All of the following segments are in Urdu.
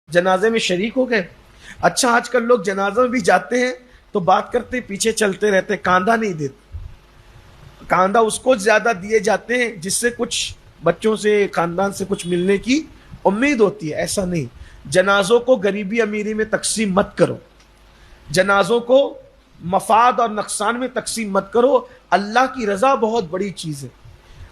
جنازے میں شریک ہو گئے. اچھا آج کل لوگ جنازہ میں بھی جاتے ہیں تو بات کرتے پیچھے چلتے رہتے, کاندھا نہیں دیتے. کاندھا اس کو زیادہ دیے جاتے ہیں جس سے کچھ بچوں سے خاندان سے کچھ ملنے کی امید ہوتی ہے. ایسا نہیں. جنازوں کو غریبی امیری میں تقسیم مت کرو, جنازوں کو مفاد اور نقصان میں تقسیم مت کرو. اللہ کی رضا بہت بڑی چیز ہے.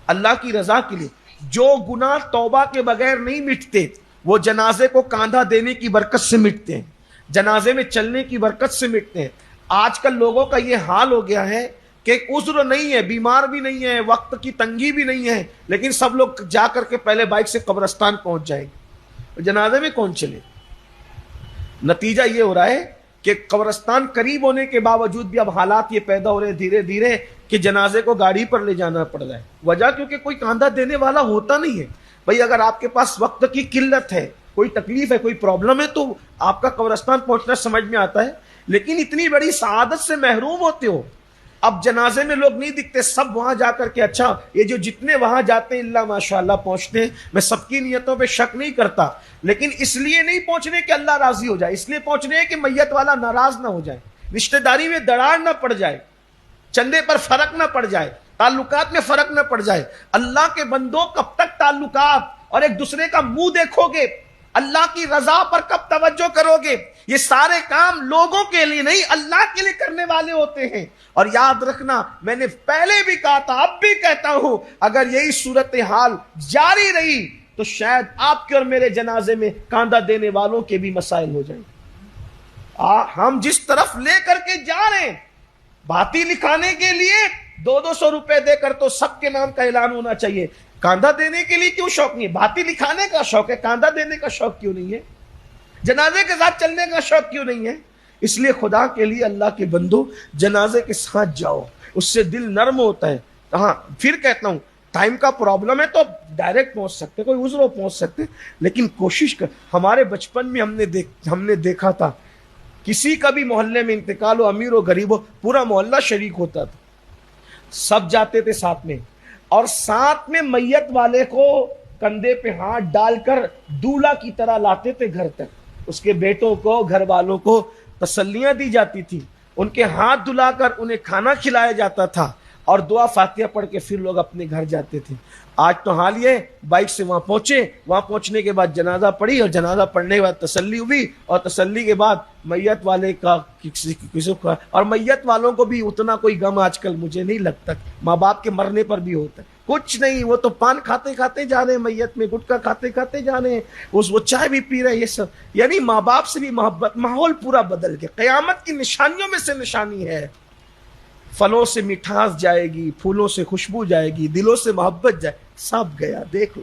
اللہ کی رضا کے لیے جو گناہ توبہ کے بغیر نہیں مٹتے وہ جنازے کو کاندھا دینے کی برکت سے مٹتے ہیں, جنازے میں چلنے کی برکت سے مٹتے ہیں. آج کل لوگوں کا یہ حال ہو گیا ہے کہ عذر نہیں ہے, بیمار بھی نہیں ہے, وقت کی تنگی بھی نہیں ہے, لیکن سب لوگ جا کر کے پہلے بائک سے قبرستان پہنچ جائیں گے. جنازے میں کون چلے؟ نتیجہ یہ ہو رہا ہے کہ قبرستان قریب ہونے کے باوجود بھی اب حالات یہ پیدا ہو رہے ہیں دھیرے دھیرے کہ جنازے کو گاڑی پر لے جانا پڑ رہا ہے. وجہ کیونکہ کوئی کاندھا دینے والا ہوتا نہیں ہے. بھئی اگر آپ کے پاس وقت کی قلت ہے, کوئی تکلیف ہے, کوئی پرابلم ہے تو آپ کا قبرستان پہنچنا سمجھ میں آتا ہے, لیکن اتنی بڑی سعادت سے محروم ہوتے ہو. اب جنازے میں لوگ نہیں دکھتے, سب وہاں جا کر کے, اچھا یہ جو جتنے وہاں جاتے ہیں اللہ ماشاءاللہ پہنچتے ہیں, میں سب کی نیتوں پہ شک نہیں کرتا, لیکن اس لیے نہیں پہنچنے کہ اللہ راضی ہو جائے, اس لیے پہنچنے کہ میت والا ناراض نہ ہو جائے, رشتہ داری میں دراڑ نہ پڑ جائے, چندے پر فرق نہ پڑ جائے, تعلقات میں فرق نہ پڑ جائے. اللہ کے بندوں کب تک تعلقات اور ایک دوسرے کا منہ دیکھو گے؟ اللہ کی رضا پر کب توجہ کرو گے؟ یہ سارے کام لوگوں کے لیے نہیں اللہ کے لیے کرنے والے ہوتے ہیں. اور یاد رکھنا, میں نے پہلے بھی کہا تھا, اب بھی کہتا ہوں, اگر یہی صورتحال جاری رہی تو شاید آپ کے اور میرے جنازے میں کاندھا دینے والوں کے بھی مسائل ہو جائیں. ہم جس طرف لے کر کے جا رہے ہیں, بھاتی لکھانے کے لیے 200 روپے دے کر تو سب کے نام کا اعلان ہونا چاہیے. کاندھا دینے کے لیے کیوں شوق نہیں ہے؟ بھاتی لکھانے کا شوق ہے, کاندھا دینے کا شوق کیوں نہیں ہے؟ جنازے کے ساتھ چلنے کا شوق کیوں نہیں ہے؟ اس لیے خدا کے لیے اللہ کے بندو جنازے کے ساتھ جاؤ, اس سے دل نرم ہوتا ہے. ہاں پھر کہتا ہوں, ٹائم کا پرابلم ہے تو ڈائریکٹ پہنچ سکتے, کوئی عذر پہنچ سکتے, لیکن کوشش کر. ہمارے بچپن میں ہم نے دیکھا تھا کسی کا بھی محلے میں انتقال ہو, امیر ہو غریب ہو, پورا محلہ شریک ہوتا تھا, سب جاتے تھے ساتھ میں, اور ساتھ میں میت والے کو کندھے پہ ہاتھ ڈال کر دولہا کی طرح لاتے تھے گھر تک. اس کے بیٹوں کو, گھر والوں کو تسلیاں دی جاتی تھی, ان کے ہاتھ دھلا کر انہیں کھانا کھلایا جاتا تھا, اور دعا فاتحہ پڑھ کے پھر لوگ اپنے گھر جاتے تھے. آج تو حال یہ, بائک سے وہاں پہنچے, وہاں پہنچنے کے بعد جنازہ پڑھی, اور جنازہ پڑھنے کے بعد تسلی ہوئی, اور تسلی کے بعد میت والے کا کسی کا, اور میت والوں کو بھی اتنا کوئی غم آج کل مجھے نہیں لگتا. ماں باپ کے مرنے پر بھی ہوتا ہے, کچھ نہیں, وہ تو پان کھاتے کھاتے جا رہے ہیں, میت میں گٹکا کھاتے کھاتے جا رہے ہیں, وہ چائے بھی پی رہے ہیں, یہ سب. یعنی ماں باپ سے بھی محبت, ماحول پورا بدل گیا. قیامت کی نشانیوں میں سے نشانی ہے, پھلوں سے مٹھاس جائے گی, پھولوں سے خوشبو جائے گی, دلوں سے محبت جائے, سب گیا. دیکھ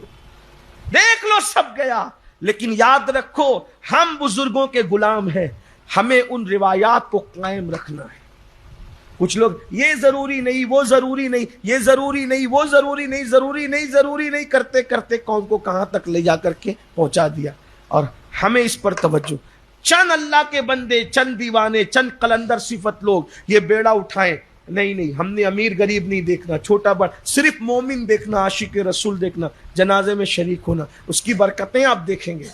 لو سب گیا. لیکن یاد رکھو ہم بزرگوں کے غلام ہیں, ہمیں ان روایات کو قائم رکھنا ہے. کچھ لوگ یہ ضروری نہیں, وہ ضروری نہیں, یہ ضروری نہیں, وہ ضروری نہیں, ضروری نہیں, ضروری نہیں کرتے کرتے قوم کو کہاں تک لے جا کر کے پہنچا دیا. اور ہمیں اس پر توجہ, چند اللہ کے بندے, چند دیوانے, چند قلندر صفت لوگ یہ بیڑا اٹھائیں. نہیں, ہم نے امیر غریب نہیں دیکھنا, چھوٹا بڑا, صرف مومن دیکھنا, عاشق رسول دیکھنا, جنازے میں شریک ہونا, اس کی برکتیں آپ دیکھیں گے.